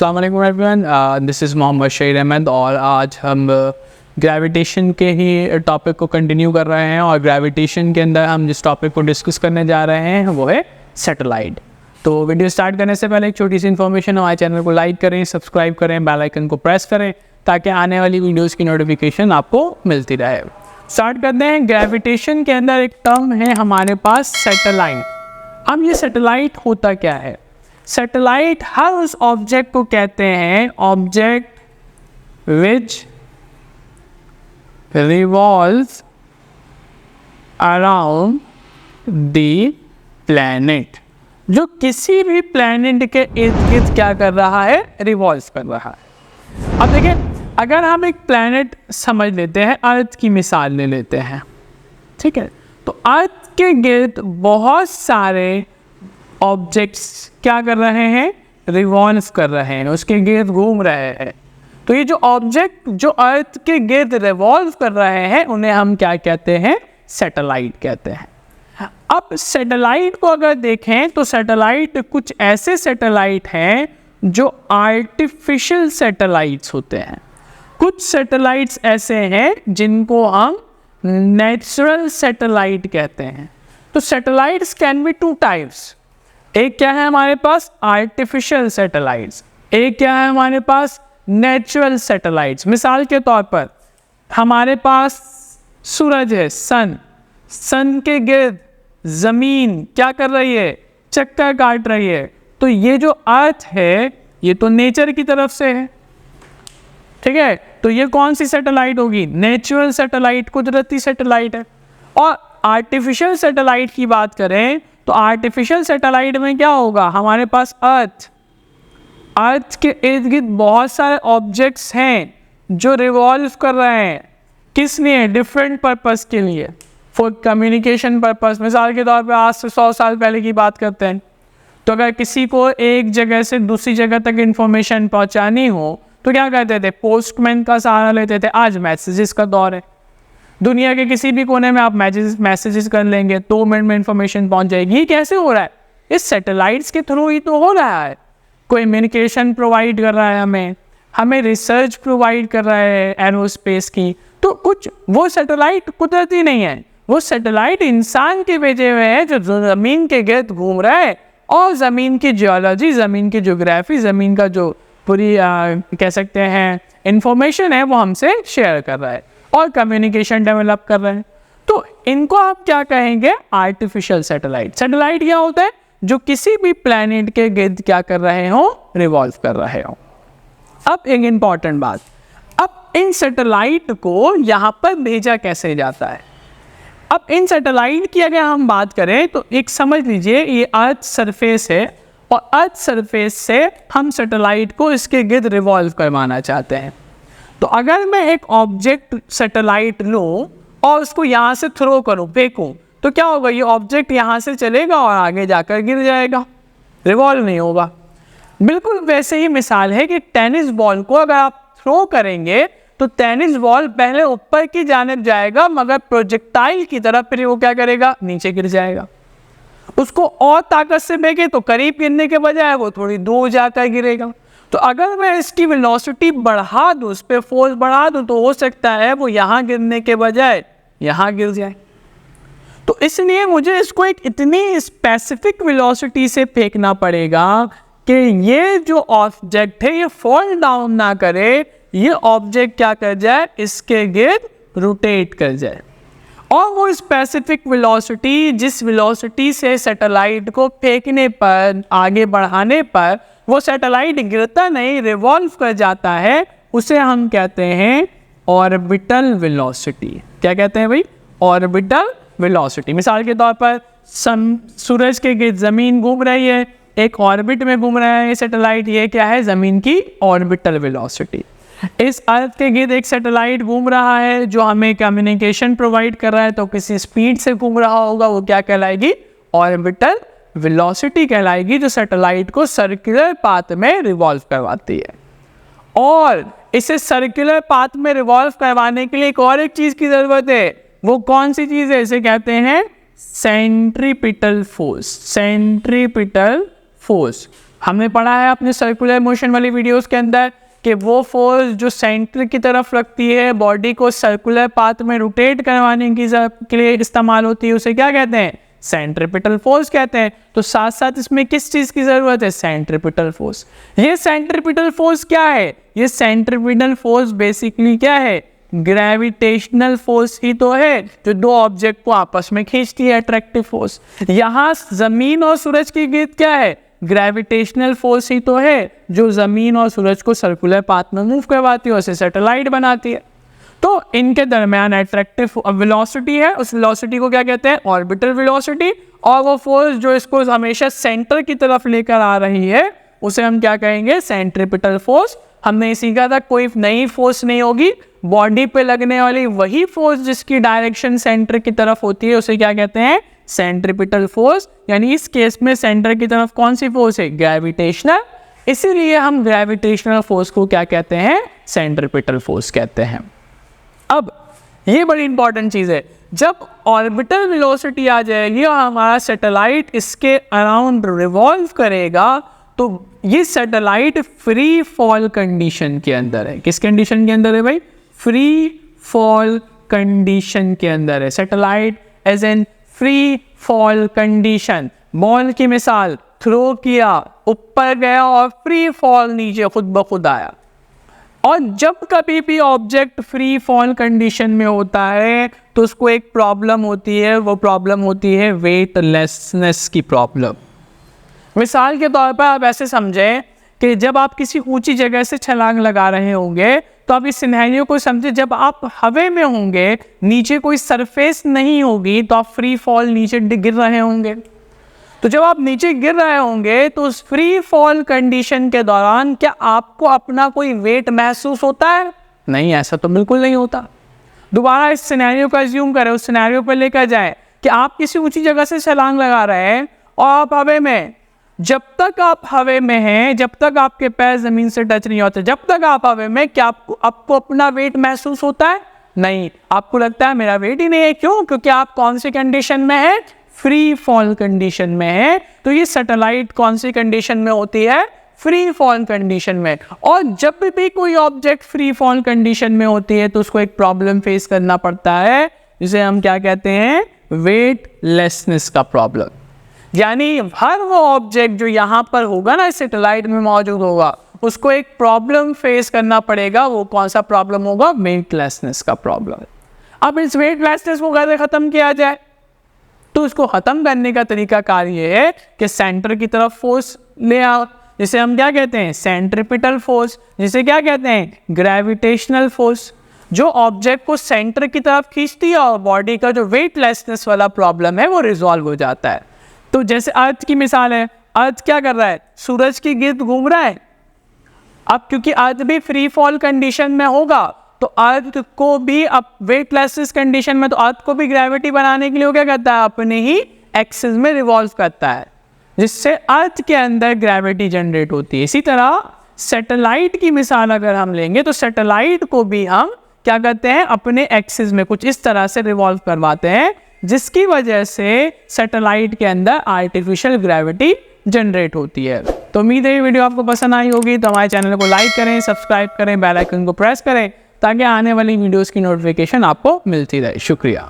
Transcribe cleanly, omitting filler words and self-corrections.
अस्सलाम वालेकुम everyone, this is Mohammad शहीद अहमद और आज हम ग्रेविटेशन के ही टॉपिक को कंटिन्यू कर रहे हैं। और ग्रेविटेशन के अंदर हम जिस टॉपिक को डिस्कस करने जा रहे हैं वो है सैटेलाइट। तो वीडियो स्टार्ट करने से पहले एक छोटी सी इन्फॉर्मेशन, हमारे चैनल को लाइक करें, सब्सक्राइब करें, बेल आइकन को प्रेस करें ताकि आने वाली वीडियोज़ की नोटिफिकेशन आपको मिलती रहे। स्टार्ट करते हैं। ग्रेविटेशन के अंदर एक टर्म है हमारे पास सैटेलाइट। अब ये सैटेलाइट होता क्या है? सैटेलाइट हर उस ऑब्जेक्ट को कहते हैं object which revolves around the planet, जो किसी भी प्लैनेट के इर्द गिर्द क्या कर रहा है? रिवॉल्व कर रहा है। अब देखिए, अगर हम एक प्लैनेट समझ लेते हैं, अर्थ की मिसाल ले लेते हैं, ठीक है, तो अर्थ के गिर्द बहुत सारे ऑब्जेक्ट्स क्या कर रहे हैं? रिवॉल्व कर रहे हैं, उसके गिर्द घूम रहे हैं। तो ये जो ऑब्जेक्ट जो अर्थ के गिर्द रिवॉल्व कर रहे हैं उन्हें हम क्या कहते हैं? सैटेलाइट कहते हैं। अब सैटेलाइट को अगर देखें तो सैटेलाइट कुछ ऐसे सैटेलाइट हैं जो आर्टिफिशियल सैटेलाइट्स होते हैं। कुछ सैटेलाइट्स ऐसे हैं जिनको हम नेचुरल सैटेलाइट कहते हैं। तो satellites can be two types. एक क्या है हमारे पास? Artificial satellites. एक क्या है हमारे पास? Natural satellites. मिसाल के तौर पर हमारे पास सूरज है, सन के गिर्द ज़मीन क्या कर रही है? चक्कर काट रही है। तो ये जो अर्थ है ये तो नेचर की तरफ से है, ठीक है, तो ये कौन सी सैटेलाइट होगी? नेचुरल सैटेलाइट, कुदरती सैटेलाइट है। और आर्टिफिशियल सैटेलाइट की बात करें तो आर्टिफिशियल सैटेलाइट में क्या होगा? हमारे पास अर्थ के इर्द गिर्द बहुत सारे ऑब्जेक्ट्स हैं जो रिवॉल्व कर रहे हैं। किस लिए? डिफरेंट पर्पस के लिए, फॉर कम्युनिकेशन पर्पस। मिसाल के तौर पे आज से 100 साल पहले की बात करते हैं, तो अगर किसी को एक जगह से दूसरी जगह तक इंफॉर्मेशन पहुंचानी हो तो क्या करते थे? पोस्टमैन का सहारा लेते थे। आज मैसेजेस का दौर है, दुनिया के किसी भी कोने में आप मैसेजेस कर लेंगे, 2 मिनट में इंफॉर्मेशन पहुंच जाएगी। ये कैसे हो रहा है? इस सैटेलाइट्स के थ्रू ही तो हो रहा है। कम्युनिकेशन प्रोवाइड कर रहा है, हमें रिसर्च प्रोवाइड कर रहा है एरोस्पेस की। तो कुछ वो सैटेलाइट कुदरती नहीं है, वो सैटेलाइट इंसान के भेजे हुए हैं जो ज़मीन के गिर्द घूम रहा है और ज़मीन की जियोलॉजी, ज़मीन की ज्योग्राफी, ज़मीन का जो पूरी कह सकते हैं इंफॉर्मेशन है वो हमसे शेयर कर रहा है और कम्युनिकेशन डेवलप कर रहे हैं। तो इनको आप क्या कहेंगे? Artificial satellite. सैटेलाइट क्या होता है? जो किसी भी प्लैनेट के गिर्द क्या कर रहे हो? रिवॉल्व कर रहे हो। अब एक इंपॉर्टेंट बात, अब इन सैटेलाइट को यहाँ पर भेजा कैसे जाता है? अब इन सैटेलाइट की अगर हम बात करें तो एक समझ लीजिए, ये अर्थ सरफेस है और अर्थ सरफेस से हम सैटेलाइट को इसके गिर्द रिवॉल्व करवाना चाहते हैं। तो अगर मैं एक ऑब्जेक्ट सैटेलाइट लूँ और उसको यहाँ से थ्रो करूँ, फेंकूँ, तो क्या होगा? ये ऑब्जेक्ट यहाँ से चलेगा और आगे जाकर गिर जाएगा, रिवॉल्व नहीं होगा। बिल्कुल वैसे ही मिसाल है कि टेनिस बॉल को अगर आप थ्रो करेंगे तो टेनिस बॉल पहले ऊपर की जानिब जाएगा, मगर प्रोजेक्टाइल की तरफ फिर वो क्या करेगा? नीचे गिर जाएगा। उसको और ताकत से फेंके तो करीब गिरने के बजाय वो थोड़ी दूर जाकर गिरेगा। तो अगर मैं इसकी वेलोसिटी बढ़ा दूँ, उस पर फोर्स बढ़ा दूँ, तो हो सकता है वो यहाँ गिरने के बजाय यहाँ गिर जाए। तो इसलिए मुझे इसको एक इतनी स्पेसिफिक वेलोसिटी से फेंकना पड़ेगा कि ये जो ऑब्जेक्ट है ये फॉल डाउन ना करे, ये ऑब्जेक्ट क्या कर जाए? इसके गिर्द रोटेट कर जाए। और वो स्पेसिफिक वेलोसिटी, जिस वेलोसिटी से सैटेलाइट को फेंकने पर, आगे बढ़ाने पर वो सैटेलाइट गिरता नहीं, रिवॉल्व कर जाता है, उसे हम कहते हैं ऑर्बिटल वेलोसिटी। क्या कहते हैं भाई? Orbital velocity. मिसाल के तौर पर सूरज के गिर्द ज़मीन घूम रही है, एक ऑर्बिट में घूम रहा है ये सैटेलाइट, ये क्या है? ज़मीन की ऑर्बिटल वेलोसिटी। इस अर्थ के गिर्द एक सैटेलाइट घूम रहा है जो हमें कम्युनिकेशन प्रोवाइड कर रहा है, तो किसी स्पीड से घूम रहा होगा, वो क्या कहलाएगी? ऑर्बिटल वेलोसिटी कहलाएगी, जो सैटेलाइट को सर्कुलर पाथ में रिवॉल्व करवाती है। और इसे सर्कुलर पाथ में रिवॉल्व करवाने के लिए एक और एक चीज़ की ज़रूरत है। वो कौन सी चीज़ है? इसे कहते हैं सेंट्रीपिटल फोर्स। Centripetal force. हमने पढ़ा है अपने सर्कुलर मोशन वाली वीडियोस के अंदर कि वो फोर्स जो सेंटर की तरफ रखती है, बॉडी को सर्कुलर पाथ में रोटेट करवाने के लिए इस्तेमाल होती है, उसे क्या कहते हैं? सेंट्रीपिटल फोर्स कहते हैं। तो साथ साथ इसमें किस चीज की जरूरत है? Centripetal force. ये सेंट्रीपिटल फोर्स क्या है? ये सेंट्रीपिटल फोर्स बेसिकली क्या है? ग्रेविटेशनल फोर्स ही तो है जो दो ऑब्जेक्ट को आपस में खींचती है, अट्रैक्टिव फोर्स। यहाँ जमीन और सूरज की गिर्द क्या है? ग्रेविटेशनल फोर्स ही तो है जो जमीन और सूरज को सर्कुलर पाथ में मूव करवाती है, उसे सैटेलाइट बनाती है। तो इनके दरमियान अट्रैक्टिव वेलोसिटी है, उस वेलोसिटी को क्या कहते हैं? Orbital velocity. और वो फोर्स जो इसको हमेशा सेंटर की तरफ लेकर आ रही है उसे हम क्या कहेंगे? Centripetal force. हमने सीखा था कोई नई फोर्स नहीं होगी, बॉडी पे लगने वाली वही फोर्स जिसकी डायरेक्शन सेंटर की तरफ होती है उसे क्या कहते हैं? Centripetal force. यानी इस केस में सेंटर की तरफ कौन सी फोर्स है? ग्रेविटेशनल। इसीलिए हम ग्रेविटेशनल फोर्स को क्या कहते हैं? सेंट्रीपिटल फोर्स कहते हैं। अब ये बड़ी इंपॉर्टेंट चीज है, जब ऑर्बिटल वेलोसिटी आ जाएगी और हमारा सैटेलाइट इसके अराउंड रिवॉल्व करेगा तो ये सैटेलाइट फ्री फॉल कंडीशन के अंदर है। किस कंडीशन के अंदर है भाई? फ्री फॉल कंडीशन के अंदर है satellite, as an free fall condition. Ball की मिसाल, थ्रो किया, ऊपर गया और फ्री फॉल नीचे खुद ब खुद आया। और जब कभी भी ऑब्जेक्ट फ्री फॉल कंडीशन में होता है तो उसको एक प्रॉब्लम होती है, वो प्रॉब्लम होती है वेटलेसनेस की प्रॉब्लम। मिसाल के तौर पर आप ऐसे समझें कि जब आप किसी ऊंची जगह से छलांग लगा रहे होंगे तो आप इस सिनेरियो को समझे, जब आप हवा में होंगे, नीचे कोई सरफेस नहीं होगी तो आप फ्री फॉल नीचे गिर रहे होंगे। तो जब आप नीचे गिर रहे होंगे तो उस फ्री फॉल कंडीशन के दौरान क्या आपको अपना कोई वेट महसूस होता है? नहीं, ऐसा तो बिल्कुल नहीं होता। दोबारा इस सिनेरियो का अज्यूम करें, उस सिनेरियो पर लेकर जाएं कि आप किसी ऊंची जगह से छलांग लगा रहे हैं और आप हवा में, जब तक आप हवा में हैं, जब तक आपके पैर जमीन से टच नहीं होते, जब तक आप हवा में, क्या आपको अपना वेट महसूस होता है? नहीं, आपको लगता है मेरा वेट ही नहीं है। क्यों? क्योंकि आप कौन सी कंडीशन में है? फ्री फॉल कंडीशन में है। तो ये सैटेलाइट कौन सी कंडीशन में होती है? फ्री फॉल कंडीशन में। और जब भी कोई ऑब्जेक्ट फ्री फॉल कंडीशन में होती है तो उसको एक प्रॉब्लम फेस करना पड़ता है जिसे हम क्या कहते हैं? वेटलेसनेस का प्रॉब्लम। यानी हर वो ऑब्जेक्ट जो यहाँ पर होगा ना, सैटेलाइट में मौजूद होगा, उसको एक प्रॉब्लम फेस करना पड़ेगा। वो कौन सा प्रॉब्लम होगा? वेटलेसनेस का प्रॉब्लम। अब इस वेटलेसनेस को कैसे खत्म किया जाए? तो इसको खत्म करने का तरीका कार ये है कि सेंटर की तरफ फोर्स ले आओ, जिसे हम क्या कहते हैं? Centripetal force. जिसे क्या कहते हैं? ग्रेविटेशनल फोर्स, जो ऑब्जेक्ट को सेंटर की तरफ खींचती है और बॉडी का जो वेटलेसनेस वाला प्रॉब्लम है वो रिजॉल्व हो जाता है। तो जैसे अर्थ की मिसाल है, अर्थ क्या कर रहा है? सूरज की गिर्द घूम रहा है। अब क्योंकि अर्थ भी फ्री फॉल कंडीशन में होगा तो अर्थ को भी, अब वेटलेसनेस कंडीशन में, तो अर्थ को भी ग्रेविटी बनाने के लिए वो क्या करता है? अपने ही एक्सिस में रिवॉल्व करता है, जिससे अर्थ के अंदर ग्रेविटी जनरेट होती है। इसी तरह सैटेलाइट की मिसाल अगर हम लेंगे तो सैटेलाइट को भी हम क्या करते हैं? अपने एक्सिस में कुछ इस तरह से रिवॉल्व करवाते हैं जिसकी वजह से सैटेलाइट के अंदर आर्टिफिशियल ग्रेविटी जनरेट होती है। तो उम्मीद है ये वीडियो आपको पसंद आई होगी। तो हमारे चैनल को लाइक करें, सब्सक्राइब करें, बेल आइकन को प्रेस करें ताकि आने वाली वीडियोस की नोटिफिकेशन आपको मिलती रहे। शुक्रिया।